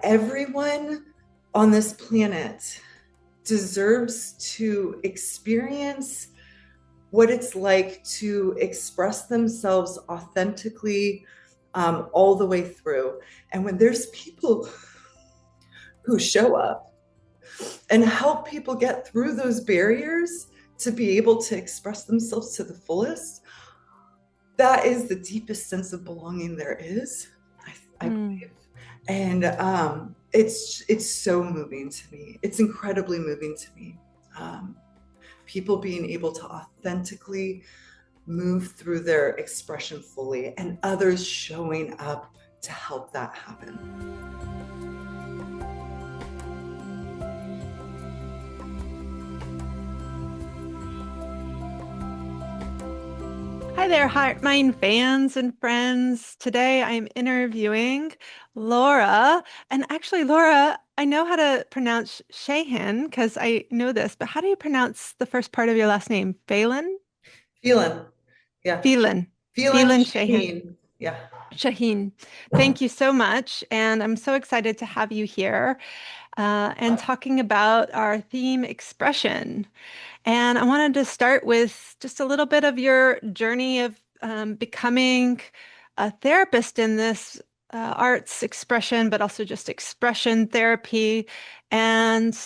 everyone on this planet deserves to experience what it's like to express themselves authentically, all the way through. And when there's people who show up and help people get through those barriers to be able to express themselves to the fullest, that is the deepest sense of belonging there is, I believe. And it's so moving to me. It's incredibly moving to me. People being able to authentically move through their expression fully, and others showing up to help that happen. Hi there, Heartmind fans and friends. Today I am interviewing Laura. And actually, Laura, I know how to pronounce Shahin because I know this, but how do you pronounce the first part of your last name? Phelan? Feeling, yeah. Phelan. Feeling Phelan Shahin. Shaheen. Yeah. Shahin. Thank you so much. And I'm so excited to have you here and talking about our theme expression. And I wanted to start with just a little bit of your journey of becoming a therapist in this arts expression, but also just expression therapy, and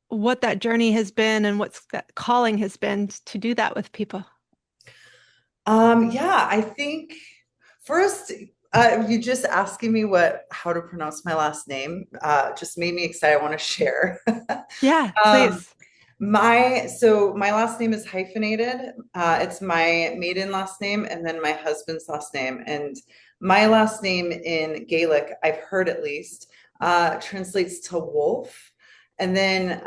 what that journey has been and what's that calling has been to do that with people. Yeah, I think first, you just asking me how to pronounce my last name, just made me excited. I want to share. Yeah, Um, please. my last name is hyphenated. It's my maiden last name and then my husband's last name. And my last name in Gaelic, I've heard at least, translates to wolf. And then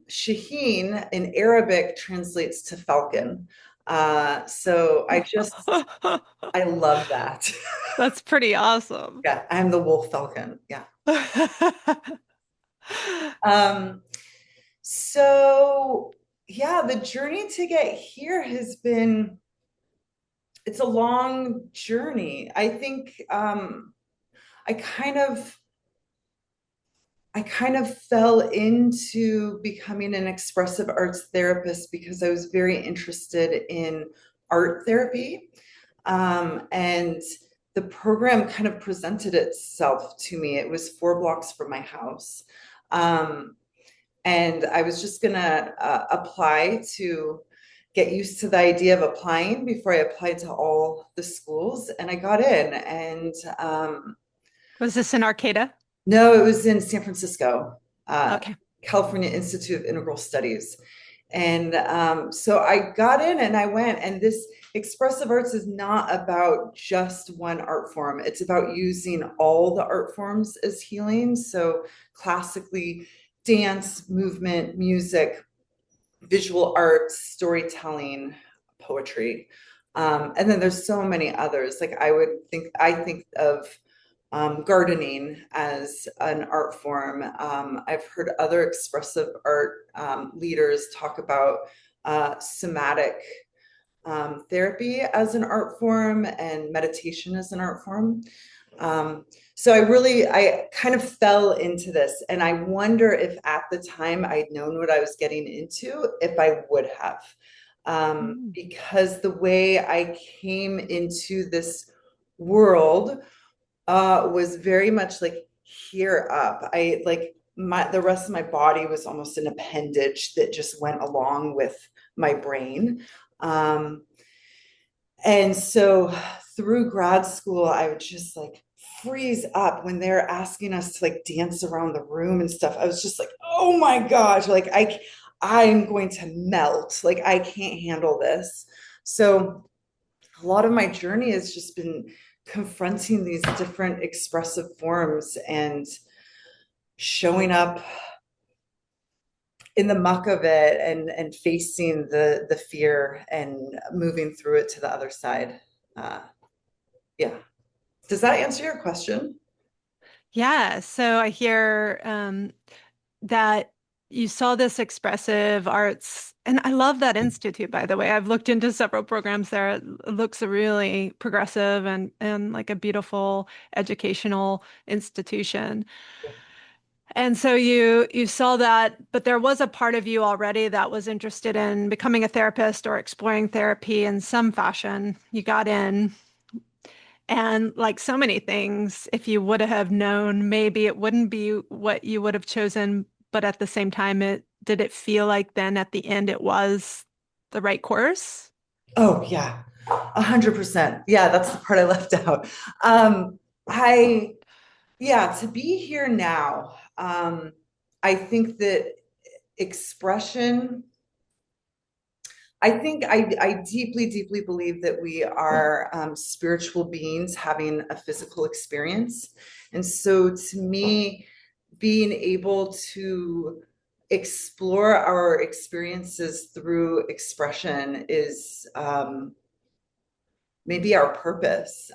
Shaheen in Arabic translates to falcon. So I love that. That's pretty awesome. Yeah, I'm the wolf falcon. Yeah. Um, so yeah, the journey to get here has been, it's a long journey. I think I kind of I kind of fell into becoming an expressive arts therapist because I was very interested in art therapy. And the program kind of presented itself to me. It was 4 blocks from my house. Um, and I was just gonna apply to get used to the idea of applying before I applied to all the schools, and I got in. And Was this in Arcata? no, it was in San Francisco, uh, Okay. California Institute of Integral Studies. And so I got in and I went, and this expressive arts is not about just one art form. It's about using all the art forms as healing. So classically, dance, movement, music, visual arts, storytelling, poetry. And then there's so many others. Like I think of gardening as an art form. I've heard other expressive art leaders talk about somatic therapy as an art form and meditation as an art form. Um, so I kind of fell into this, and I wonder if at the time I'd known what I was getting into, if I would have. Mm. Because the way I came into this world was very much like here up. I like the rest of my body was almost an appendage that just went along with my brain. Um, and so through grad school, I would just like freeze up when they're asking us to like dance around the room and stuff. I was just like, oh my gosh, like I'm going to melt. Like I can't handle this. So a lot of my journey has just been confronting these different expressive forms and showing up in the muck of it, and facing the fear and moving through it to the other side. Uh, yeah. Does that answer your question? Yeah, so I hear that. you saw this expressive arts, and I love that institute, by the way. I've looked into several programs there. It looks really progressive and like a beautiful educational institution. And so you saw that, but there was a part of you already that was interested in becoming a therapist or exploring therapy in some fashion. You got in, and like so many things, if you would have known, maybe it wouldn't be what you would have chosen, but at the same time, it did it feel like then at the end it was the right course? Oh yeah, 100%. Yeah, that's the part I left out. I Yeah, to be here now, I think that expression, I deeply, deeply believe that we are spiritual beings having a physical experience. And so to me, being able to explore our experiences through expression is maybe our purpose.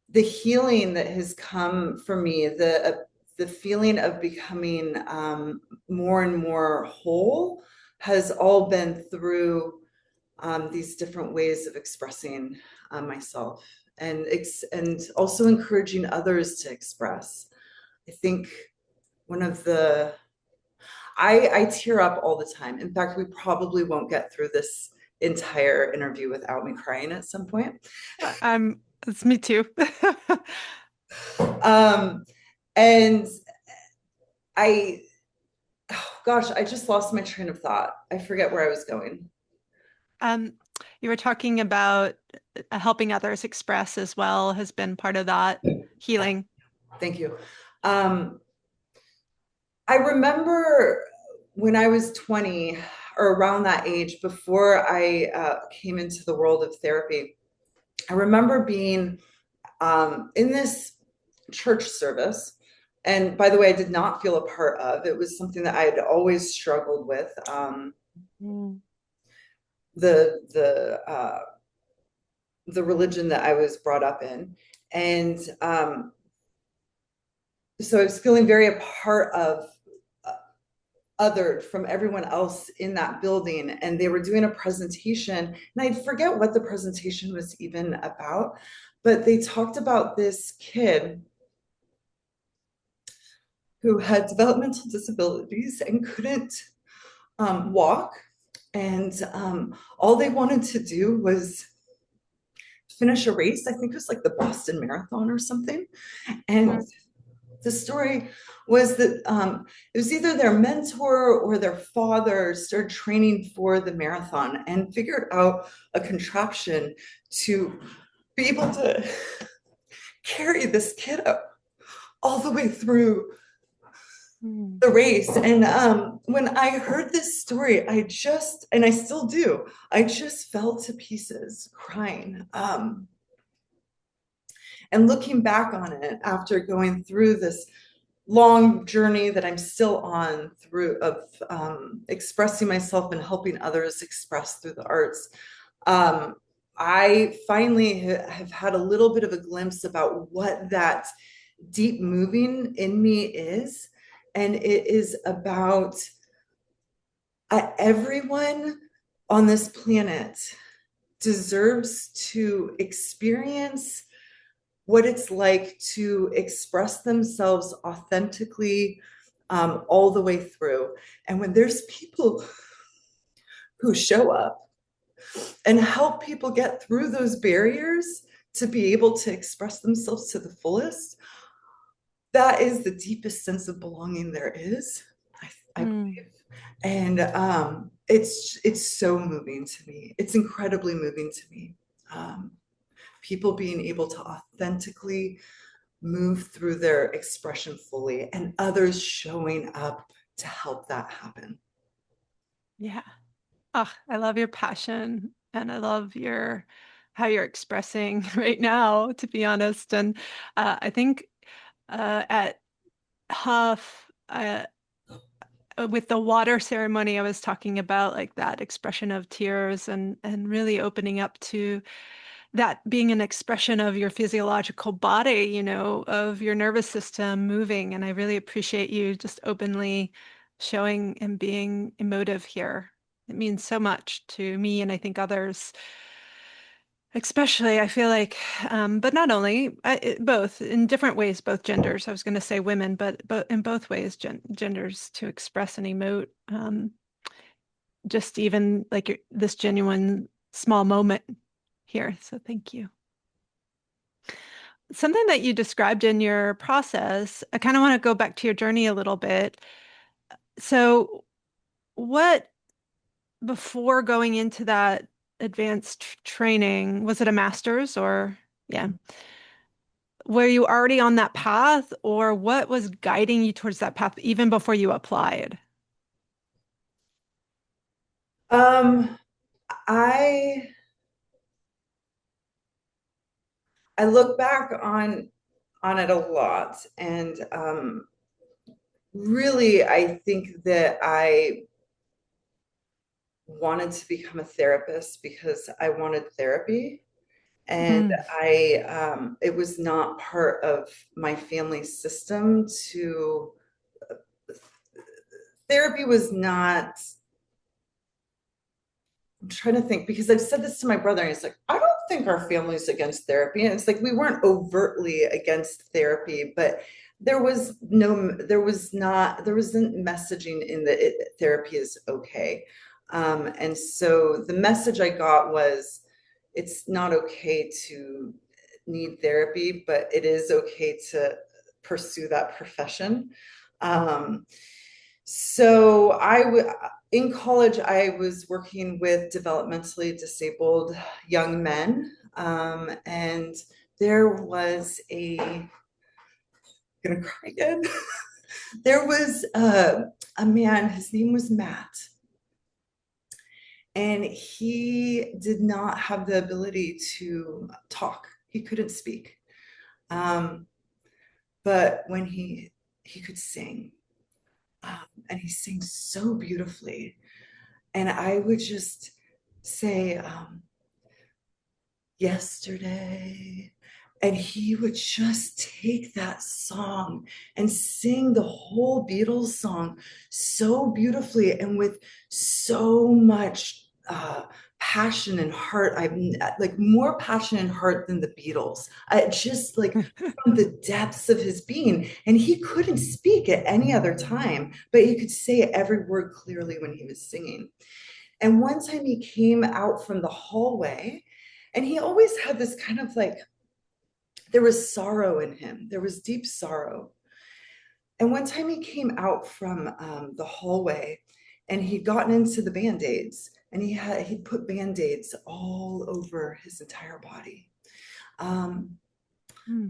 The healing that has come for me, the feeling of becoming more and more whole, has all been through these different ways of expressing myself, and also encouraging others to express. I think one of the I tear up all the time. In fact, we probably won't get through this entire interview without me crying at some point. It's me too. Um, and I, oh gosh, I just lost my train of thought. I forget where I was going. Um, you were talking about helping others express as well has been part of that healing. Thank you. Um, I remember when I was 20 or around that age, before I came into the world of therapy, I remember being in this church service. And by the way, I did not feel a part of. It was something that I had always struggled with. Mm. The religion that I was brought up in, and so I was feeling very a part of othered from everyone else in that building. And they were doing a presentation, and I forget what the presentation was even about, but they talked about this kid who had developmental disabilities and couldn't walk. And all they wanted to do was finish a race. I think it was like the Boston Marathon or something. And the story was that it was either their mentor or their father started training for the marathon and figured out a contraption to be able to carry this kid up all the way through Mm. the race. And when I heard this story, and I still do, I just fell to pieces crying. And looking back on it after going through this long journey that I'm still on through of expressing myself and helping others express through the arts, I finally have had a little bit of a glimpse about what that deep moving in me is. And it is about everyone on this planet deserves to experience what it's like to express themselves authentically all the way through. And when there's people who show up and help people get through those barriers to be able to express themselves to the fullest, that is the deepest sense of belonging there is, I Mm. believe. And it's so moving to me. It's incredibly moving to me. Um, People being able to authentically move through their expression fully, and others showing up to help that happen. Yeah. Oh, I love your passion and I love your how you're expressing right now, to be honest. And I think at Huff, with the water ceremony, I was talking about like that expression of tears and really opening up to that being an expression of your physiological body, of your nervous system moving. And I really appreciate you just openly showing and being emotive here. It means so much to me, and I think others, especially. I feel like, but not only, both in different ways, both genders. I was going to say women, but in both ways, genders to express and emote. Just even like this genuine small moment here. So thank you. Something that you described in your process, I kind of want to go back to your journey a little bit. So, what before going into that advanced training, was it a master's or yeah? Were you already on that path, or what was guiding you towards that path even before you applied? Um, I I look back on it a lot, and really, I think that I wanted to become a therapist because I wanted therapy. And Hmm. it was not part of my family system to, therapy was not, I'm trying to think because I've said this to my brother and he's like, I don't think our family's against therapy. And it's like we weren't overtly against therapy, but there wasn't messaging in that therapy is okay. And so the message I got was it's not okay to need therapy, but it is okay to pursue that profession. Um, so in college, I was working with developmentally disabled young men. And there was gonna cry again. There was a man, his name was Matt, and he did not have the ability to talk. He couldn't speak. Um, but when he could sing, and he sang so beautifully. And I would just say, yesterday. And he would just take that song and sing the whole Beatles song so beautifully and with so much passion and heart. I've like more passion and heart than the Beatles. I just like from the depths of his being. And he couldn't speak at any other time, but he could say every word clearly when he was singing. And one time he came out from the hallway and he always had this kind of like, there was sorrow in him, there was deep sorrow. And one time he came out from the hallway and he'd gotten into the band-aids and he'd put band-aids all over his entire body. Um, Hmm.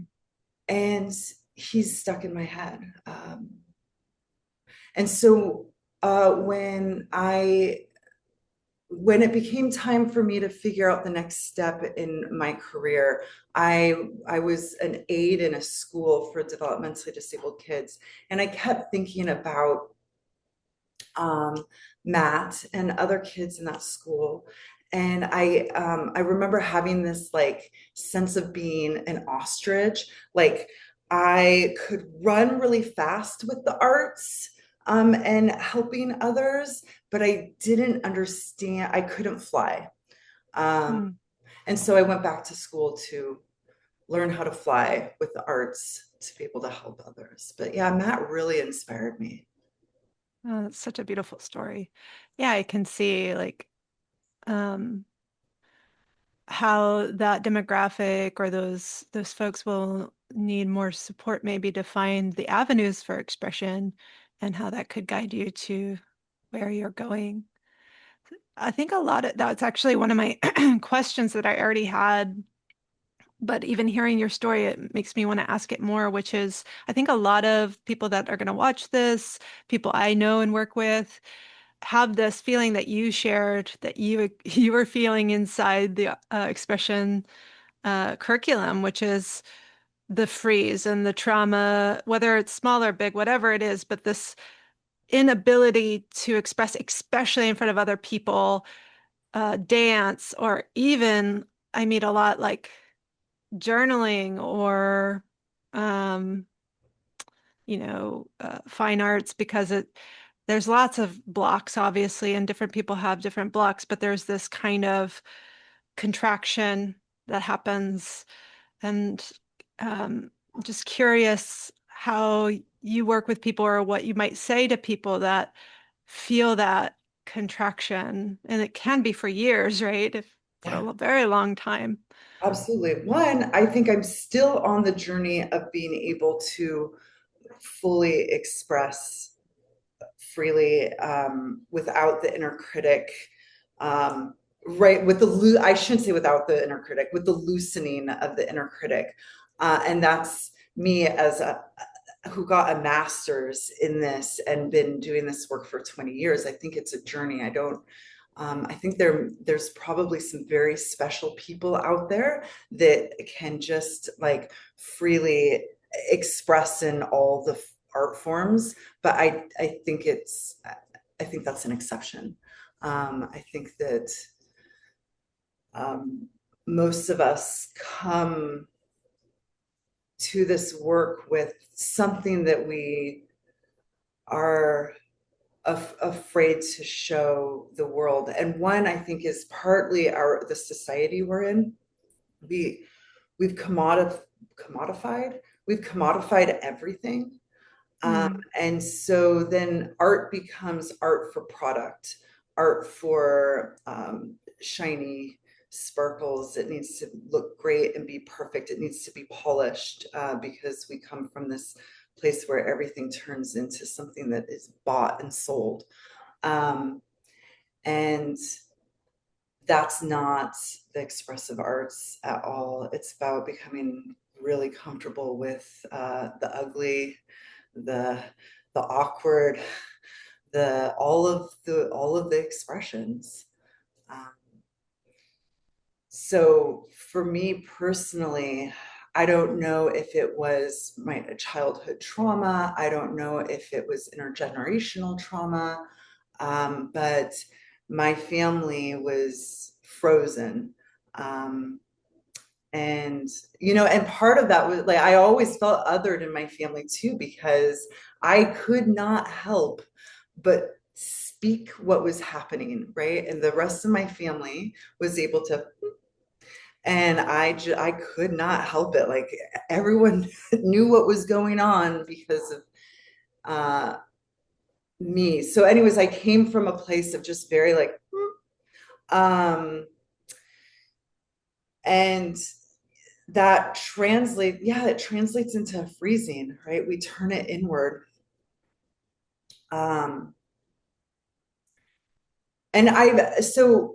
and he's stuck in my head. And so when it became time for me to figure out the next step in my career, I was an aide in a school for developmentally disabled kids, and I kept thinking about um, Matt and other kids in that school. And I remember having this like sense of being an ostrich. Like I could run really fast with the arts and helping others, but I didn't understand. I couldn't fly. Um, Hmm. and so I went back to school to learn how to fly with the arts to be able to help others. But yeah, Matt really inspired me. Oh, that's such a beautiful story. Yeah, I can see like um, how that demographic or those folks will need more support maybe to find the avenues for expression and how that could guide you to where you're going. I think a lot of that's actually one of my questions that I already had, but even hearing your story, it makes me want to ask it more, which is I think a lot of people that are going to watch this, people I know and work with, have this feeling that you shared that you were feeling inside the expression curriculum, which is the freeze and the trauma, whether it's small or big, whatever it is, but this inability to express, especially in front of other people, dance, or even I meet a lot like journaling or um, fine arts because it there's lots of blocks, obviously, and different people have different blocks, but there's this kind of contraction that happens. And um, just curious how you work with people or what you might say to people that feel that contraction. And it can be for years, right? If for Yeah, a very long time. absolutely. One, I think I'm still on the journey of being able to fully express freely, without the inner critic, um, right? I shouldn't say without the inner critic, with the loosening of the inner critic. And that's me as a who got a master's in this and been doing this work for 20 years. I think it's a journey. I think there's probably some very special people out there that can just like freely express in all the art forms, but I think that's an exception. I think that um, most of us come to this work with something that we are afraid to show the world. And one, I think, is partly the society we're in. We we've commodified we've commodified everything. Mm. And so then art becomes art for product, art for shiny sparkles. It needs to look great and be perfect. It needs to be polished, because we come from this place where everything turns into something that is bought and sold. Um, and that's not the expressive arts at all. It's about becoming really comfortable with the ugly, the awkward, the all of the expressions. Um, so for me personally, I don't know if it was my childhood trauma. I don't know if it was intergenerational trauma, but my family was frozen. Um, and and part of that was like I always felt othered in my family too, because I could not help but speak what was happening, right? And the rest of my family was able to, and I could not help it. Like everyone knew what was going on because of uh me. So anyways, I came from a place of just very like and it translates into freezing, right? We turn it inward. um and I so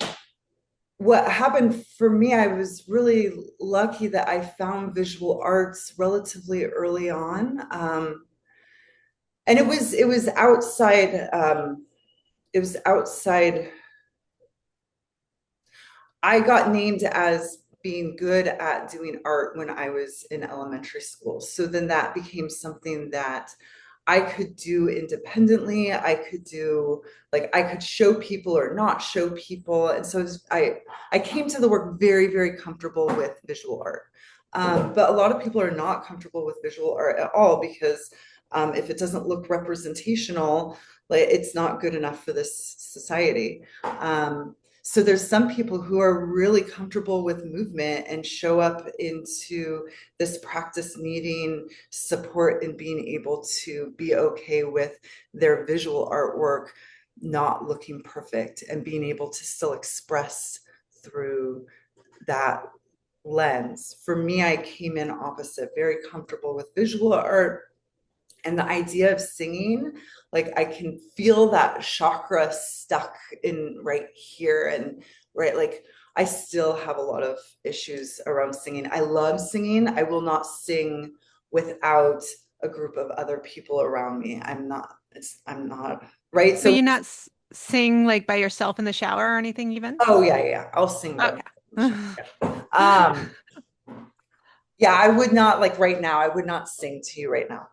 what happened for me, I was really lucky that I found visual arts relatively early on. And it was outside, it was outside. I got named as being good at doing art when I was in elementary school. So then that became something that I could do independently. I could do like I could show people or not show people. And so I came to the work very, very comfortable with visual art. But a lot of people are not comfortable with visual art at all because if it doesn't look representational, like it's not good enough for this society. So there's some people who are really comfortable with movement and show up into this practice needing support and being able to be okay with their visual artwork not looking perfect and being able to still express through that lens. For me, I came in opposite, very comfortable with visual art, and the idea of singing, like I can feel that chakra stuck in right here, and right, like I still have a lot of issues around singing. I love singing. I will not sing without a group of other people around me. I'm not right. But So you not sing like by yourself in the shower or anything even? oh yeah, yeah, I'll sing by Okay. myself. um yeah, I would not, like right now, I would not sing to you right now.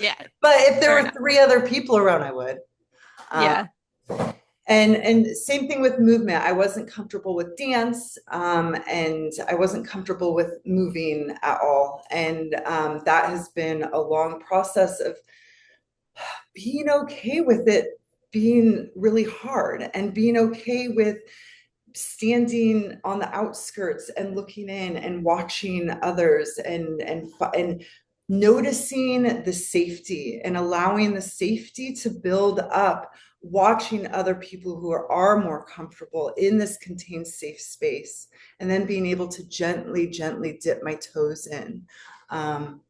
Yeah, But if there fair were enough. three other people around, I would. Um, Yeah. and same thing with movement. I wasn't comfortable with dance, and I wasn't comfortable with moving at all. And that has been a long process of being okay with it being really hard, and being okay with standing on the outskirts and looking in and watching others, and noticing the safety and allowing the safety to build up, watching other people who are more comfortable in this contained safe space, and then being able to gently dip my toes in. um,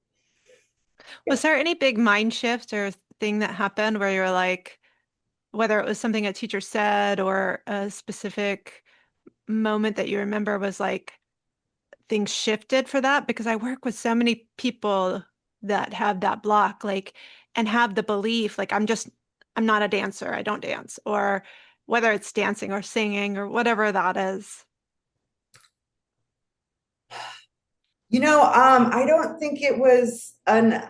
Was there any big mind shift or thing that happened where you were like, whether it was something a teacher said or a specific moment that you remember was like things shifted for that? Because I work with so many people that have that block, like, and have the belief, like, I'm not a dancer, I don't dance, or whether it's dancing or singing or whatever that is. I don't think it was a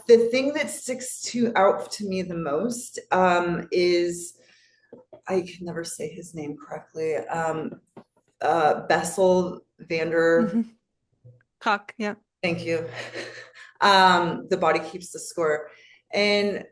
the thing that sticks to out to me the most, is, I can never say his name correctly. Bessel Vander. Mhm. Cock, yeah. Thank you. The body keeps the score. And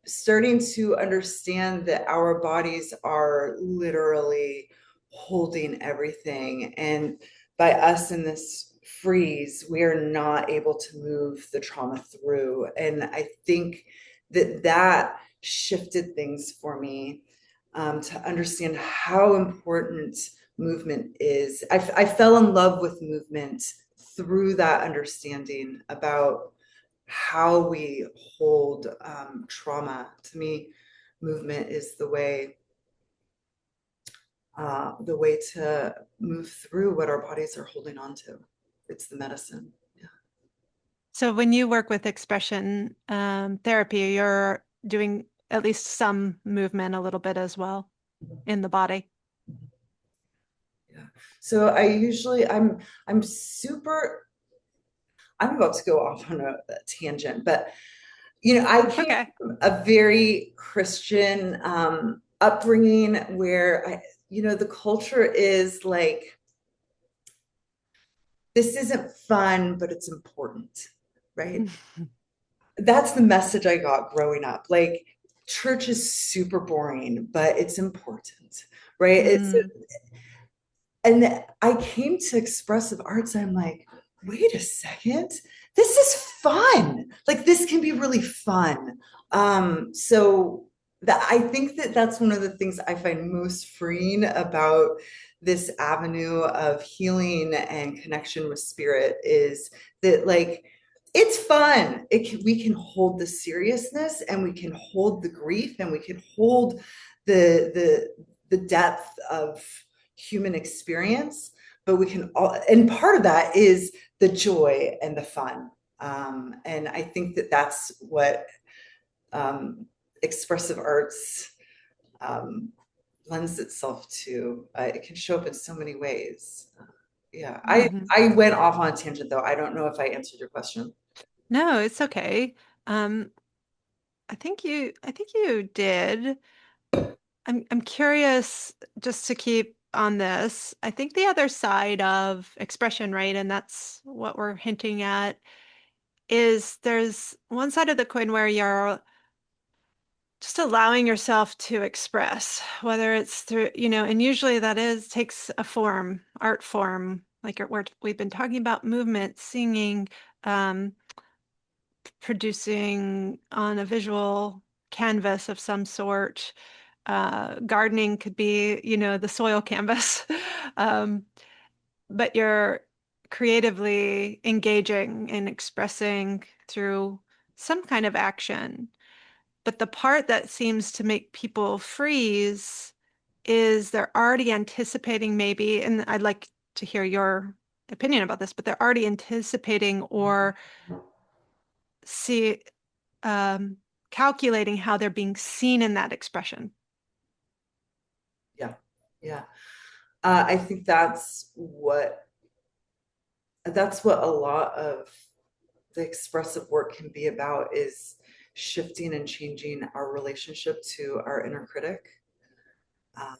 starting to understand that our bodies are literally holding everything. And by us in this freeze, we are not able to move the trauma through. And I think that that shifted things for me, to understand how important movement is. I fell in love with movement through that understanding about how we hold trauma. To me, movement is the way to move through what our bodies are holding on to. It's the medicine. Yeah. So when you work with expression therapy, you're doing at least some movement a little bit as well in the body. Yeah. So I'm super, I'm about to go off on a tangent, but I came Okay. from a very Christian upbringing where the culture is like, this isn't fun, but it's important, right? That's the message I got growing up. Like, church is super boring, but it's important, right? Mm, And I came to expressive arts. I'm like, wait a second, this is fun. Like, this can be really fun. So that, I think that that's one of the things I find most freeing about this avenue of healing and connection with spirit, is that, like, it's fun. We can hold the seriousness, and we can hold the grief, and we can hold the depth of human experience, but we can all, and part of that is the joy and the fun. And I think that that's what um, expressive arts um, lends itself to. It can show up in so many ways. Yeah, mhm. I went off on a tangent though. I don't know if I answered your question. No, it's okay. Um, I think you did. I'm curious just to keep on this. I think the other side of expression, right, and that's what we're hinting at, is there's one side of the coin where you're just allowing yourself to express, whether it's through, and usually that is takes a form, art form, like we've been talking about movement, singing, um, producing on a visual canvas of some sort. Gardening could be, the soil canvas. Um, but you're creatively engaging and expressing through some kind of action. But the part that seems to make people freeze is they're already anticipating maybe, and I'd like to hear your opinion about this, but they're already anticipating or see um, calculating how they're being seen in that expression. Yeah, yeah. I think that's what a lot of the expressive work can be about, is shifting and changing our relationship to our inner critic. Um,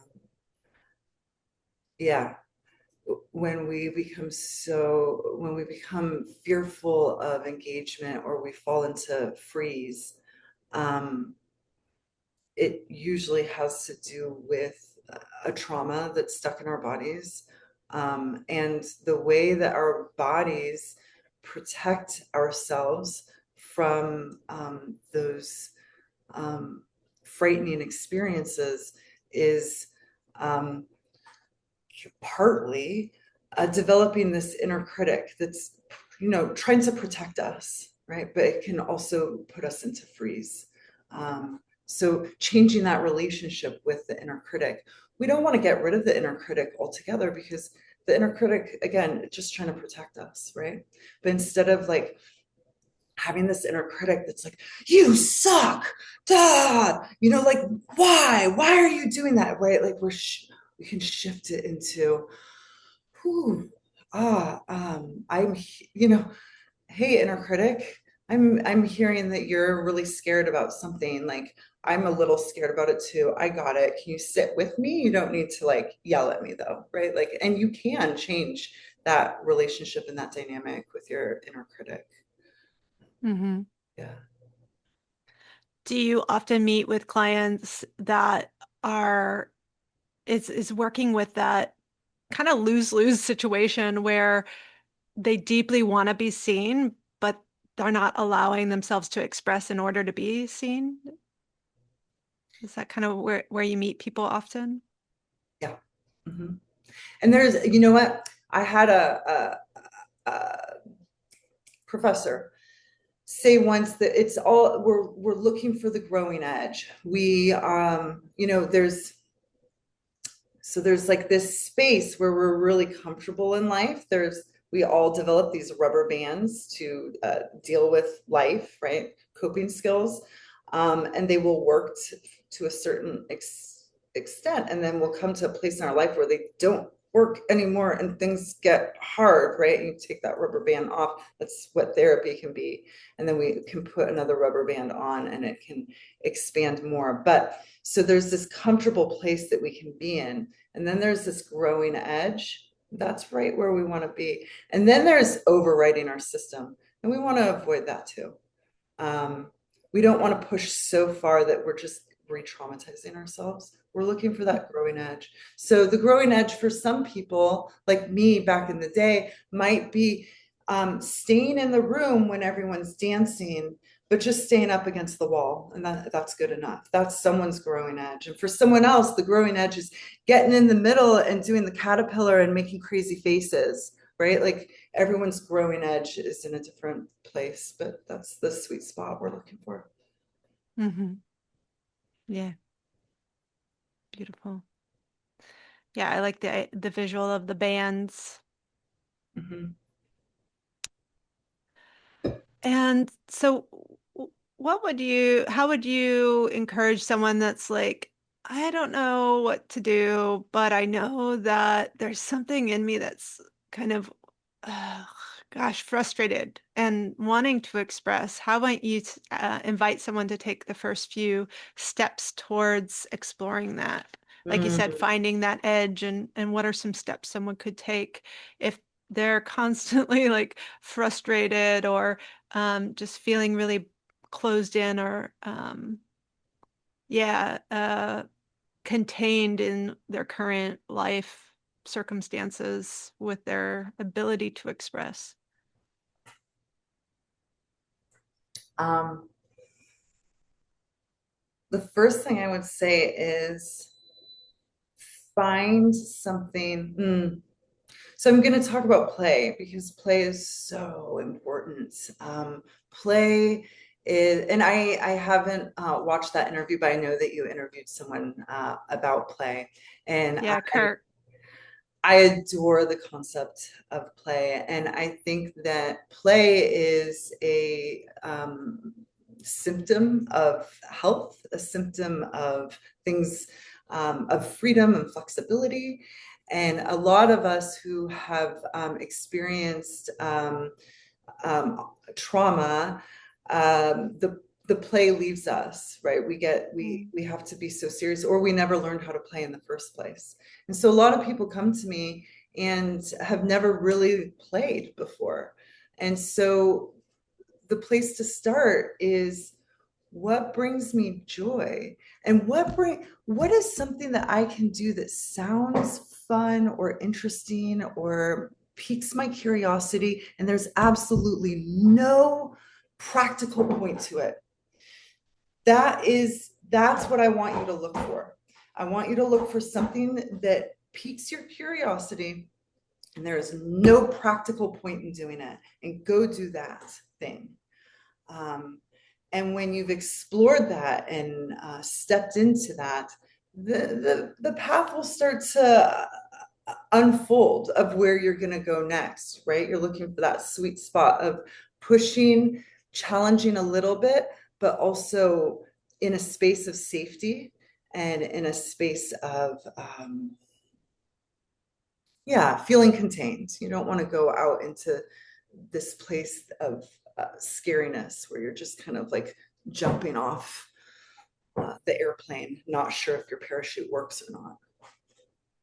yeah, when we become fearful of engagement or we fall into freeze, um, it usually has to do with a trauma that's stuck in our bodies. And the way that our bodies protect ourselves from those um, frightening experiences is um, partly developing this inner critic that's, trying to protect us, right? But it can also put us into freeze. So changing that relationship with the inner critic. We don't want to get rid of the inner critic altogether because the inner critic, again, just trying to protect us, right? But instead of like having this inner critic that's like, you suck, duh, like, why are you doing that, right? Like we can shift it into, whew, I'm, hey, inner critic, I'm hearing that you're really scared about something. Like, I'm a little scared about it too. I got it. Can you sit with me? You don't need to like yell at me though, right? Like, and you can change that relationship and that dynamic with your inner critic. Hmm. Yeah. Do you often meet with clients that are is working with that kind of lose-lose situation where they deeply want to be seen, but they're not allowing themselves to express in order to be seen? Is that kind of where you meet people often? Yeah. Hmm. And there's, you know what? I had a professor say once that it's all we're looking for the growing edge. There's like this space where we're really comfortable in life. We all develop these rubber bands to deal with life, right? Coping skills, and they will work to a certain extent, and then we'll come to a place in our life where they don't work anymore, and things get hard, right? And you take that rubber band off. That's what therapy can be, and then we can put another rubber band on, and it can expand more. But so there's this comfortable place that we can be in. And then there's this growing edge. That's right where we want to be. And then there's overriding our system. And we want to avoid that too. Um, we don't want to push so far that we're just re-traumatizing ourselves. We're looking for that growing edge. So the growing edge for some people, like me back in the day, might be staying in the room when everyone's dancing, but just staying up against the wall. And that's good enough. That's someone's growing edge. And for someone else, the growing edge is getting in the middle and doing the caterpillar and making crazy faces, right? Like everyone's growing edge is in a different place, but that's the sweet spot we're looking for. Hmm. Yeah, beautiful. Yeah, I like the visual of the bands. Mhm. And so how would you encourage someone that's like, I don't know what to do, but I know that there's something in me that's kind of, uh, gosh, frustrated and wanting to express. How might you invite someone to take the first few steps towards exploring that? Like you said, Mm. finding that edge, and what are some steps someone could take if they're constantly like frustrated or just feeling really closed in or yeah, contained in their current life circumstances with their ability to express. Um, the first thing I would say is find something. So I'm going to talk about play because play is so important. Play is, and I haven't watched that interview, but I know that you interviewed someone about play, and Yeah, Kirk. I adore the concept of play, and I think that play is a symptom of health, a symptom of things, of freedom and flexibility. And a lot of us who have experienced trauma, the play leaves us, right? Mm. We have to be so serious, or we never learned how to play in the first place. And so a lot of people come to me and have never really played before. And so the place to start is, what brings me joy, and what is something that I can do that sounds fun or interesting or piques my curiosity, and there's absolutely no practical point to it. That's what I want you to look for. I want you to look for something that piques your curiosity, and there is no practical point in doing it, and go do that thing. And when you've explored that and stepped into that, the path will start to unfold of where you're going to go next, right? You're looking for that sweet spot of pushing, challenging a little bit, but also in a space of safety and in a space of yeah, feeling contained. You don't want to go out into this place of scariness where you're just kind of like jumping off the airplane, not sure if your parachute works or not.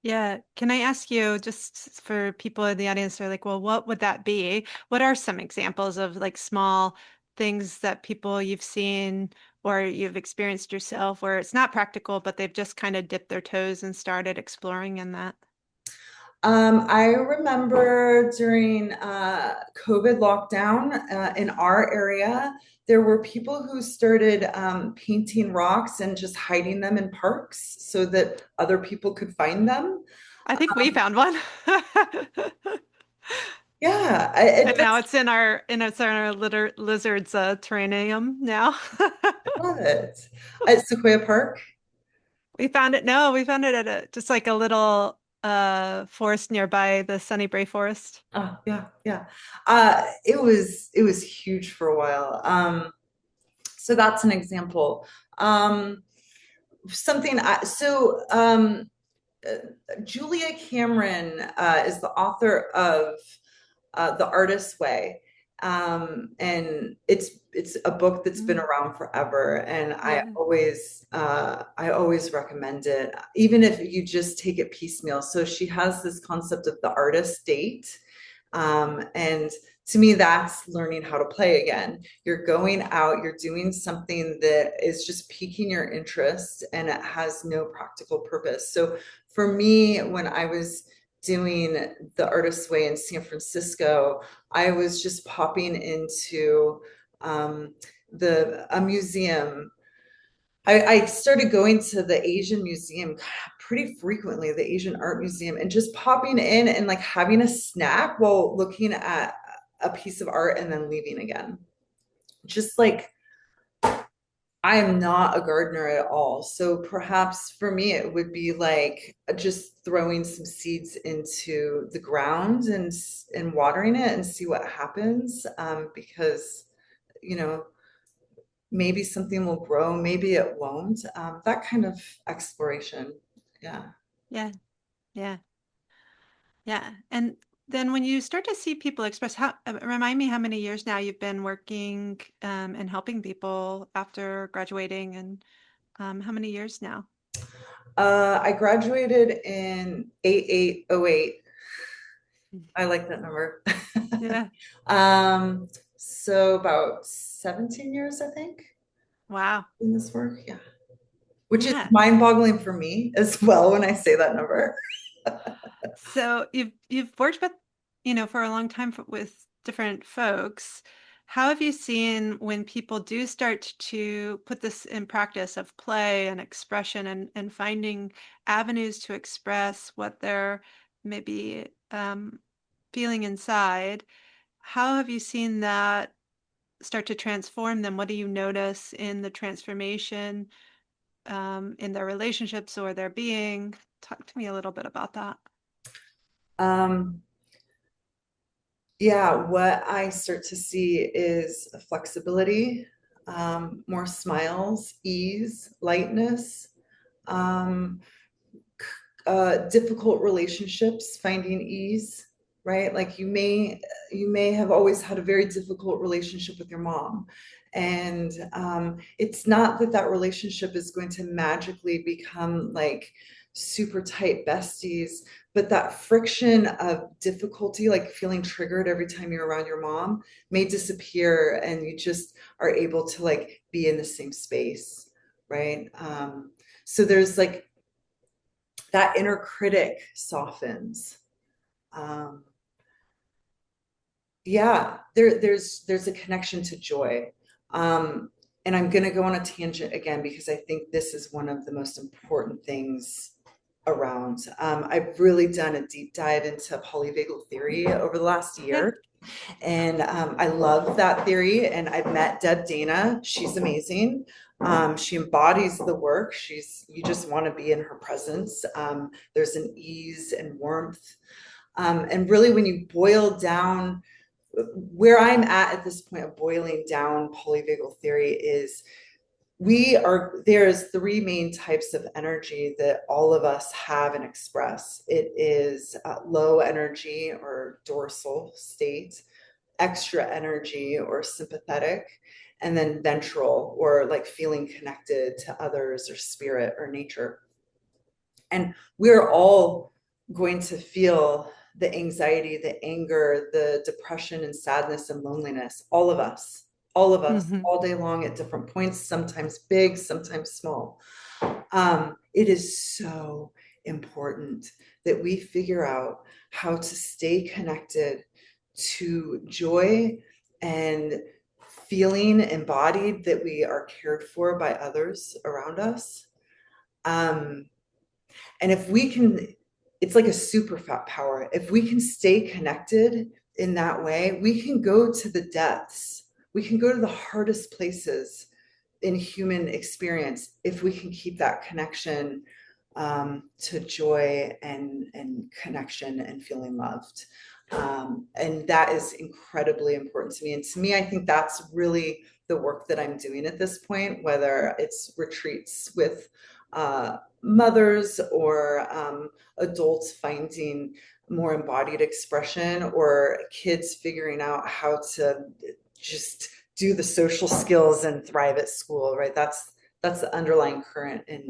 Yeah. Can I ask you, just for people in the audience who are like, well, what would that be? What are some examples of like small things that people you've seen or you've experienced yourself where it's not practical, but they've just kind of dipped their toes and started exploring in that? I remember during COVID lockdown in our area, there were people who started painting rocks and just hiding them in parks so that other people could find them. I think we found one. Yeah, And now it's in our lizard's terrarium now. I love it. At Sequoia Park. We found it. No, we found it at a just like a little forest nearby the Sunnybrae Forest. Oh, yeah, yeah. It was huge for a while. So that's an example. Something I, so Julia Cameron is the author of The Artist's Way. And it's a book that's been Mm, around forever, and yeah. I always recommend it, even if you just take it piecemeal. So she has this concept of the artist date, and to me, that's learning how to play again. You're going out, you're doing something that is just piquing your interest, and it has no practical purpose. So for me, when I was doing the Artist's Way in San Francisco, I was just popping into um, a museum. I started going to the Asian Museum pretty frequently, the Asian Art Museum, and just popping in and like having a snack while looking at a piece of art and then leaving again. Just like, I am not a gardener at all. So perhaps for me, it would be like just throwing some seeds into the ground and watering it and see what happens. Because, you know, maybe something will grow, maybe it won't. That kind of exploration. Yeah. Yeah. Yeah. Yeah. And then when you start to see people express remind me how many years now you've been working and helping people after graduating and how many years now? I graduated in 8808. I like that number. Yeah. So about 17 years, I think, Wow. in this work. Yeah. Which is Yeah. mind-boggling for me as well when I say that number. So you've worked with, for a long time with different folks. How have you seen when people do start to put this in practice of play and expression and finding avenues to express what they're maybe feeling inside? How have you seen that start to transform them? What do you notice in the transformation in their relationships or their being? Talk to me a little bit about that. Um, yeah, what I start to see is flexibility, more smiles, ease, lightness, um, difficult relationships, finding ease, right? Like you may have always had a very difficult relationship with your mom. And it's not that that relationship is going to magically become like super tight besties, but that friction of difficulty, like feeling triggered every time you're around your mom, may disappear, and you just are able to like be in the same space, right? So there's like that inner critic softens. Um, yeah, there's a connection to joy. And I'm going to go on a tangent again because I think this is one of the most important things around. I've really done a deep dive into polyvagal theory over the last Yeah. year, and I love that theory. And I've met Deb Dana; she's amazing. She embodies the work. You just want to be in her presence. There's an ease and warmth, and really, when you boil down where I'm at this point of boiling down polyvagal theory is there's three main types of energy that all of us have and express. It is low energy or dorsal state, extra energy or sympathetic, and then ventral or like feeling connected to others or spirit or nature. And we're all going to feel the anxiety, the anger, the depression and sadness and loneliness, all of us, Hmm. all day long at different points, sometimes big, sometimes small. It is so important that we figure out how to stay connected to joy and feeling embodied that we are cared for by others around us. Um, and if we can, it's like a super power. If we can stay connected in that way, we can go to the depths. We can go to the hardest places in human experience if we can keep that connection to joy and connection and feeling loved. And that is incredibly important to me. And to me, I think that's really the work that I'm doing at this point, whether it's retreats with mothers or adults finding more embodied expression, or kids figuring out how to just do the social skills and thrive at school, right? That's the underlying current in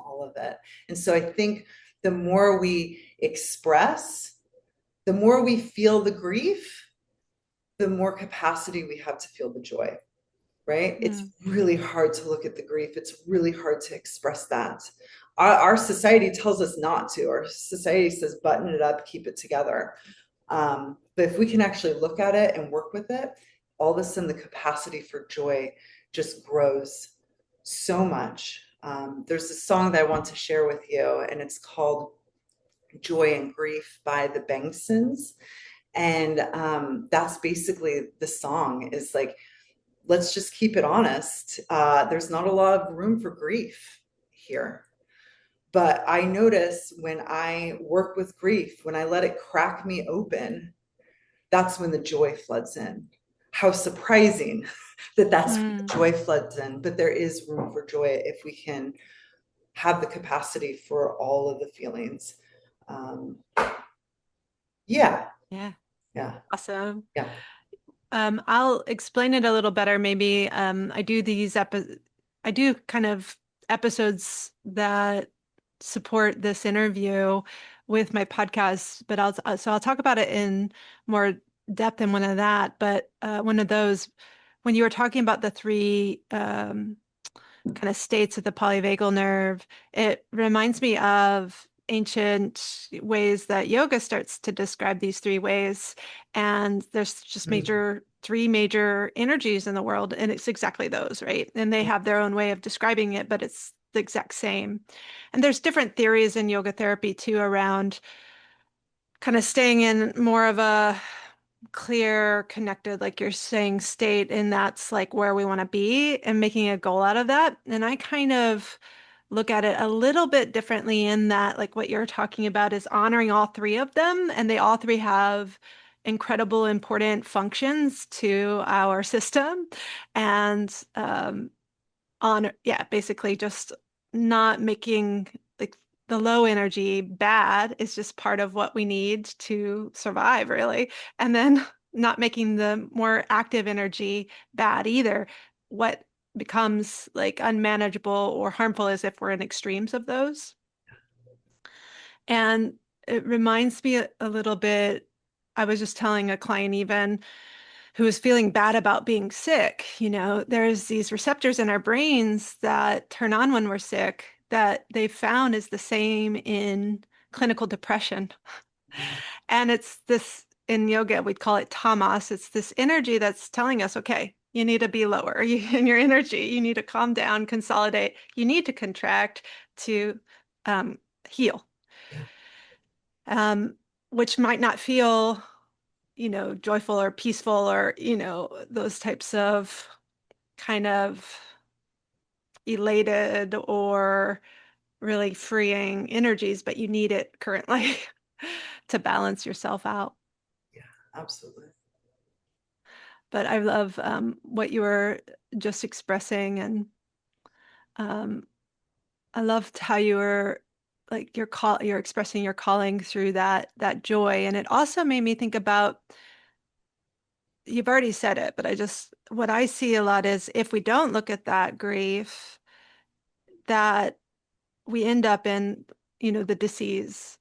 all of it. And so I think the more we express, the more we feel the grief, the more capacity we have to feel the joy, right? It's Mm. really hard to look at the grief. It's really hard to express that. Our society tells us not to. Our society says, button it up, keep it together. But if we can actually look at it and work with it, all of a sudden the capacity for joy just grows so much. There's a song that I want to share with you, and it's called Joy and Grief by the Bangsons. And that's basically the song is like, let's just keep it honest. There's not a lot of room for grief here. But I notice when I work with grief, when I let it crack me open, that's when the joy floods in. How surprising that that's when the Mm. joy floods in. But there is room for joy if we can have the capacity for all of the feelings. Um, yeah, Yeah. yeah, Awesome. yeah. I'll explain it a little better. Maybe I do kind of episodes that support this interview with my podcast, but I'll talk about it in more depth in one of that. But one of those, when you were talking about the three kind of states of the polyvagal nerve, it reminds me of ancient ways that yoga starts to describe these three ways. And there's just Mm. three major energies in the world, and it's exactly those, right? And they have their own way of describing it, but it's the exact same. And there's different theories in yoga therapy too around kind of staying in more of a clear, connected, like you're saying, state, and that's like where we want to be and making a goal out of that. And I kind of look at it a little bit differently in that, like what you're talking about is honoring all three of them, and they all three have incredible important functions to our system. And yeah, basically just not making like the low energy bad is just part of what we need to survive, really. And then not making the more active energy bad either. What becomes like unmanageable or harmful is if we're in extremes of those. And it reminds me a little bit, I was just telling a client even who was feeling bad about being sick, there's these receptors in our brains that turn on when we're sick that they found is the same in clinical depression. And it's this, in yoga, we'd call it tamas. It's this energy that's telling us, okay, you need to be lower in your energy. You need to calm down, consolidate. You need to contract to um, heal, Yeah, um, which might not feel, joyful or peaceful or, those types of kind of elated or really freeing energies, but you need it currently to balance yourself out. yeah, absolutely. But I love what you were just expressing, and um, I loved how you were like you're expressing your calling through that joy, and it also made me think about, you've already said it, but what I see a lot is if we don't look at that grief, that we end up in, the disease.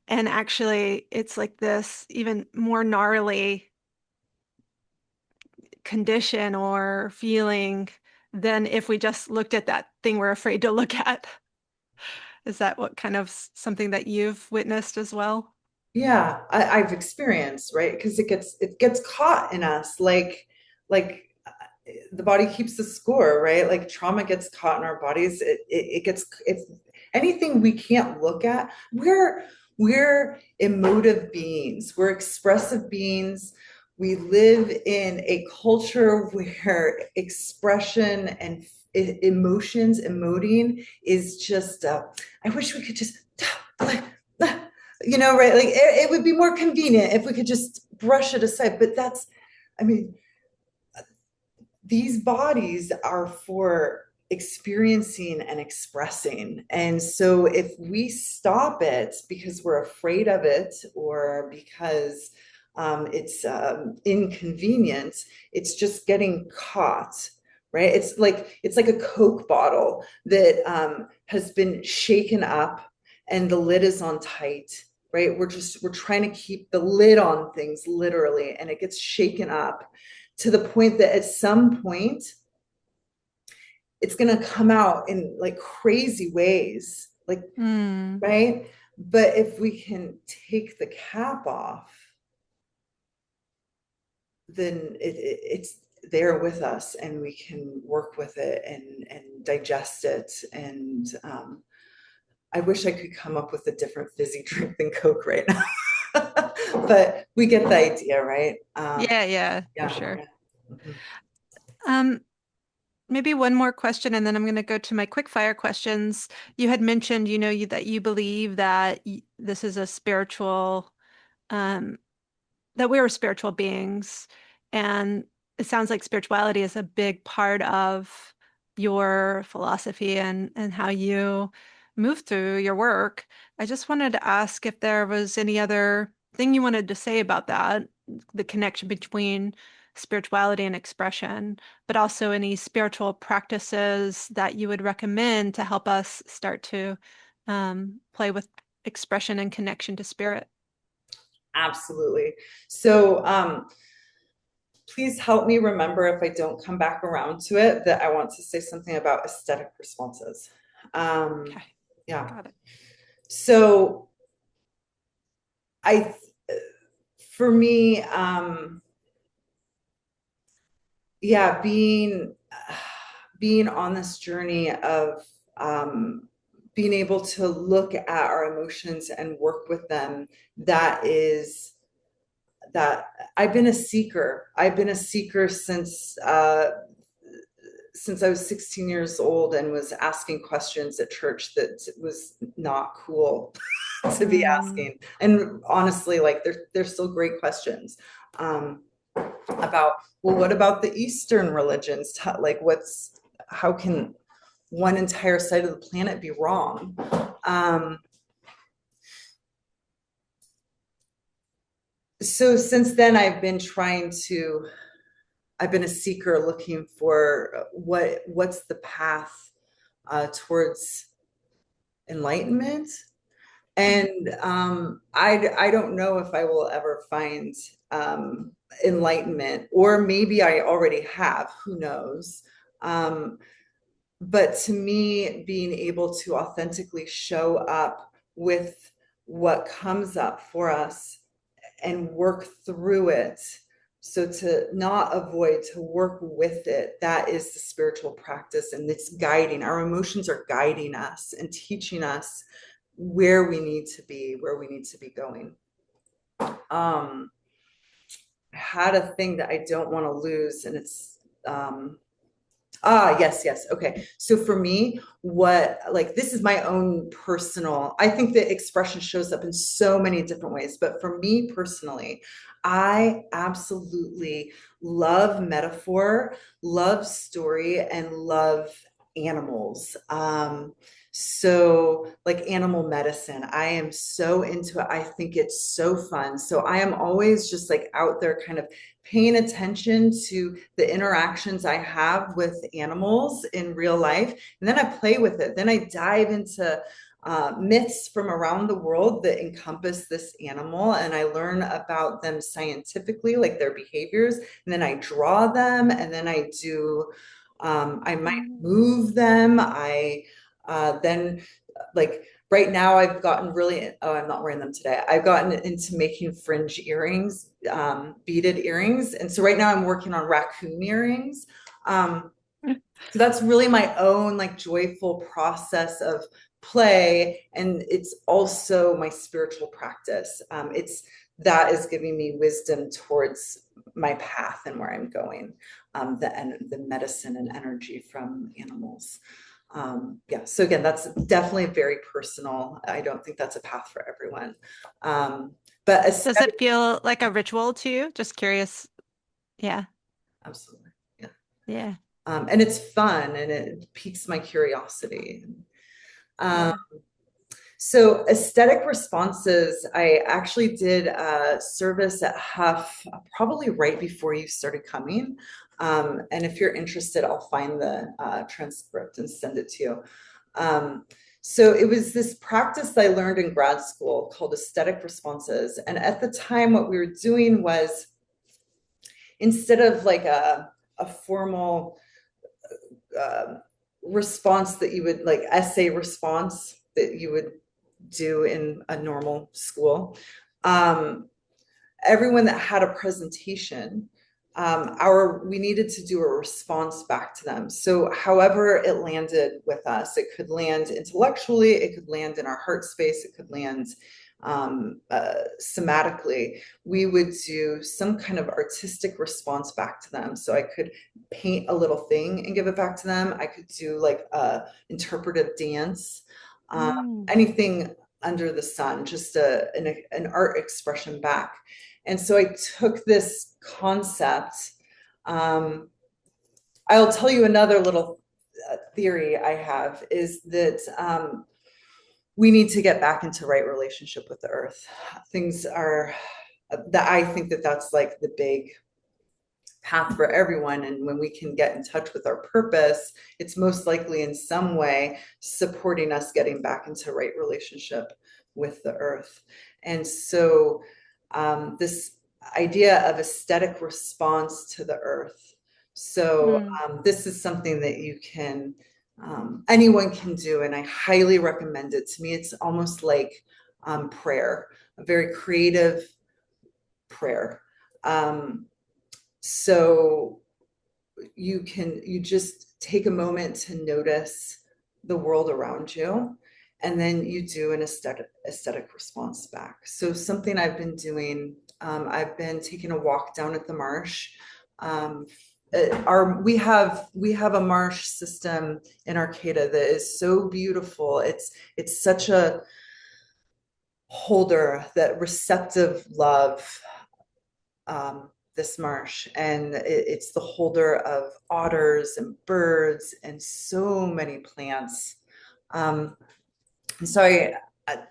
And actually, it's like this even more gnarly condition or feeling than if we just looked at that thing we're afraid to look at. Is that what kind of something that you've witnessed as well? Yeah, I've experienced, right? Because it gets caught in us, the body keeps the score, right? Like trauma gets caught in our bodies. It gets it's anything we can't look at. We're emotive beings. We're expressive beings. We live in a culture where expression and emotions, emoting is just. I wish we could just like right? Like it would be more convenient if we could just brush it aside. But I mean, these bodies are for experiencing and expressing. And so if we stop it because we're afraid of it or because it's inconvenient, it's just getting caught, right? It's like a Coke bottle that has been shaken up and the lid is on tight, right? We're trying to keep the lid on things literally, and it gets shaken up to the point that at some point it's going to come out in like crazy ways, like, Mm. right? But if we can take the cap off, then it's there with us and we can work with it and digest it. And I wish I could come up with a different fizzy drink than Coke right now. But we get the idea, right? Yeah, yeah, for Yeah, sure. yeah. Mhm. Um, Maybe one more question, and then I'm going to go to my quick fire questions. You had mentioned, that you believe that this is a spiritual um, that we are spiritual beings. And it sounds like spirituality is a big part of your philosophy and how you move through your work. I just wanted to ask if there was any other thing you wanted to say about that, the connection between spirituality and expression, but also any spiritual practices that you would recommend to help us start to play with expression and connection to spirit. Absolutely. So, please help me remember if I don't come back around to it that I want to say something about aesthetic responses. Um, Okay, yeah. got it. So I, for me, yeah, being on this journey of um, being able to look at our emotions and work with them, that is that I've been a seeker. I've been a seeker since I was 16 years old and was asking questions at church that was not cool to be Mm, asking. And honestly, like they're still great questions about, well, what about the Eastern religions? Like how can one entire side of the planet be wrong? Um, so since then, I've been a seeker looking for what's the path towards enlightenment. And I don't know if I will ever find enlightenment, or maybe I already have, who knows? Um, but to me, being able to authentically show up with what comes up for us and work through it. So to not avoid, to work with it, that is the spiritual practice. And it's guiding. Our emotions are guiding us and teaching us where we need to be, where we need to be going. I had a thing that I don't want to lose, and it's yes, yes. Okay. So for me, what, like, this is my own personal, I think that expression shows up in so many different ways, but for me personally, I absolutely love metaphor, love story, and love animals. So like animal medicine, I am so into it. I think it's so fun. So I am always just like out there kind of paying attention to the interactions I have with animals in real life. And then I play with it. Then I dive into myths from around the world that encompass this animal, and I learn about them scientifically, like their behaviors. And then I draw them, and then I do, I might move them. I then, like, right now I've gotten really, oh, I'm not wearing them today. I've gotten into making fringe earrings, beaded earrings. And so right now I'm working on raccoon earrings. So that's really my own like joyful process of play. And it's also my spiritual practice. It's that is giving me wisdom towards my path and where I'm going, the medicine and energy from animals. Yeah, so again, that's definitely very personal. I don't think that's a path for everyone. But Does aesthetic, it feel like a ritual to you? Just curious. Yeah. absolutely. Yeah. Yeah. And it's fun and it piques my curiosity. Um, Yeah. so aesthetic responses, I actually did a service at Huff probably right before you started coming. And if you're interested, I'll find the transcript and send it to you. Um, so it was this practice I learned in grad school called aesthetic responses. And at the time, what we were doing was, instead of like a formal response that you would, like essay response that you would do in a normal school, um, everyone that had a presentation, we needed to do a response back to them. So however it landed with us, it could land intellectually, it could land in our heart space, it could land somatically. We would do some kind of artistic response back to them. So I could paint a little thing and give it back to them. I could do like a interpretive dance, Mm. anything under the sun, just an art expression back. And so I took this concept. Um, I'll tell you another little theory I have is that we need to get back into right relationship with the earth. Things are that I think that that's like the big path for everyone. And when we can get in touch with our purpose, it's most likely in some way supporting us getting back into right relationship with the earth. And so this idea of aesthetic response to the earth. So Mm. this is something that you can, anyone can do, and I highly recommend it. To me, it's almost like prayer, a very creative prayer. So you just take a moment to notice the world around you, and then you do an aesthetic response back. So something I've been doing, I've been taking a walk down at the marsh. Um, we have a marsh system in Arcata that is so beautiful. It's such a holder, that receptive love, this marsh, and it's the holder of otters and birds and so many plants. And so I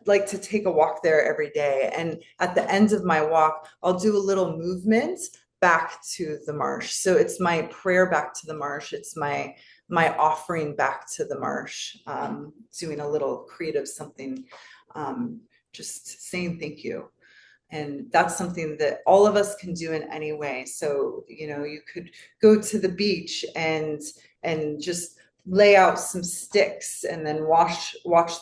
like to take a walk there every day, and at the end of my walk I'll do a little movement back to the marsh. So it's my prayer back to the marsh, it's my offering back to the marsh, doing a little creative something, just saying thank you. And that's something that all of us can do in any way. So, you could go to the beach and just lay out some sticks and then watch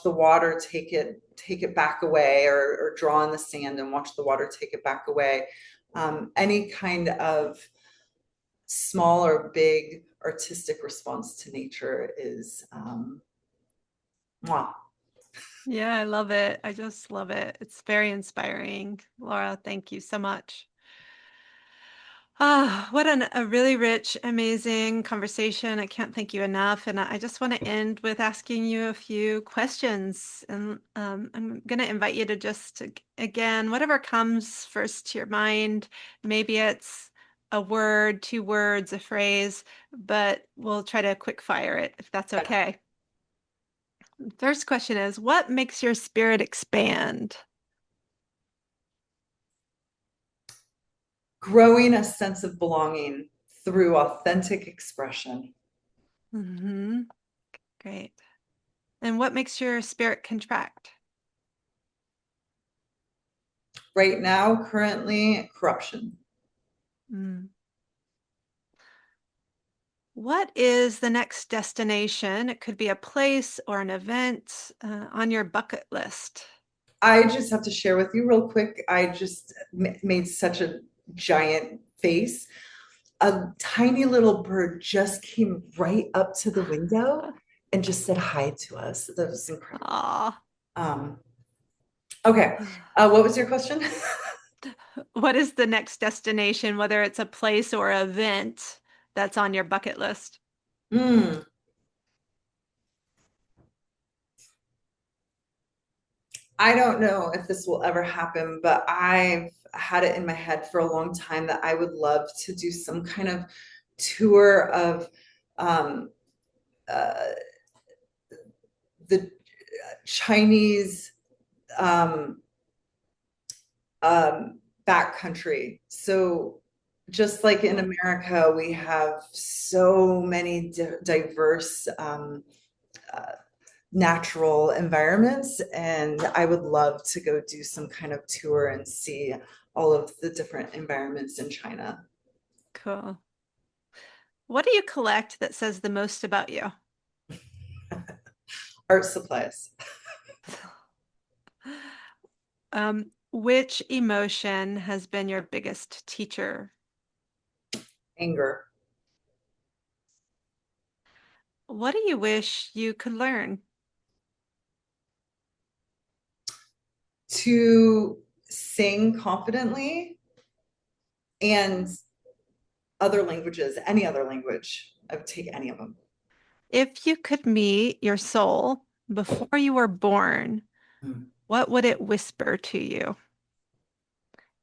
the water take it back away, or draw in the sand and watch the water take it back away. Any kind of small or big artistic response to nature is mwah. Yeah, I love it. I just love it. It's very inspiring. Laura, thank you so much. Ah, what a really rich, amazing conversation. I can't thank you enough. And I just want to end with asking you a few questions. And I'm going to invite you to just, again, whatever comes first to your mind, maybe it's a word, two words, a phrase, but we'll try to quick fire it if that's okay. First question is, what makes your spirit expand? Growing a sense of belonging through authentic expression. Hmm. Great. And what makes your spirit contract? Right now, currently, corruption. Mm. What is the next destination? It could be a place or an event on your bucket list. I just have to share with you real quick. I just made such a giant face. A tiny little bird just came right up to the window and just said hi to us. That was incredible. Aw. Um, okay. What was your question? What is the next destination, whether it's a place or an event that's on your bucket list? Hmm. I don't know if this will ever happen, but I've had it in my head for a long time that I would love to do some kind of tour of um, uh, the Chinese um, backcountry. So, just like in Oh, America, we have so many diverse uh, natural environments, and I would love to go do some kind of tour and see all of the different environments in China. cool. What do you collect that says the most about you? Art supplies, Which emotion has been your biggest teacher? anger, What do you wish you could learn? to sing confidently, and other languages, any other language. I would take any of them. If you could meet your soul before you were born, Mm. what would it whisper to you?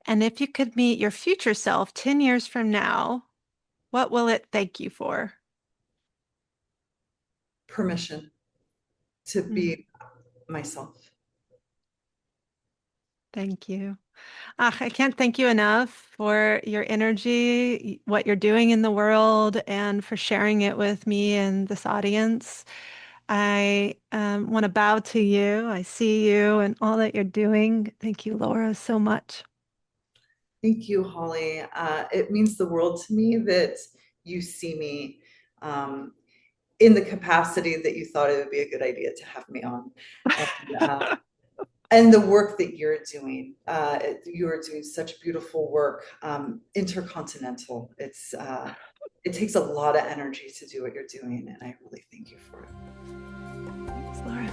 And if you could meet your future self 10 years from now, what will it thank you for? Permission to Mm, be myself. thank you. I can't thank you enough for your energy, what you're doing in the world, and for sharing it with me and this audience. I want to bow to you. I see you and all that you're doing. Thank you, Laura, so much. Thank you, Holly. It means the world to me that you see me um, in the capacity that you thought it would be a good idea to have me on. And, uh, and the work that you're doing. You are doing such beautiful work, intercontinental. It takes a lot of energy to do what you're doing, and I really thank you for it. Thanks, Laura.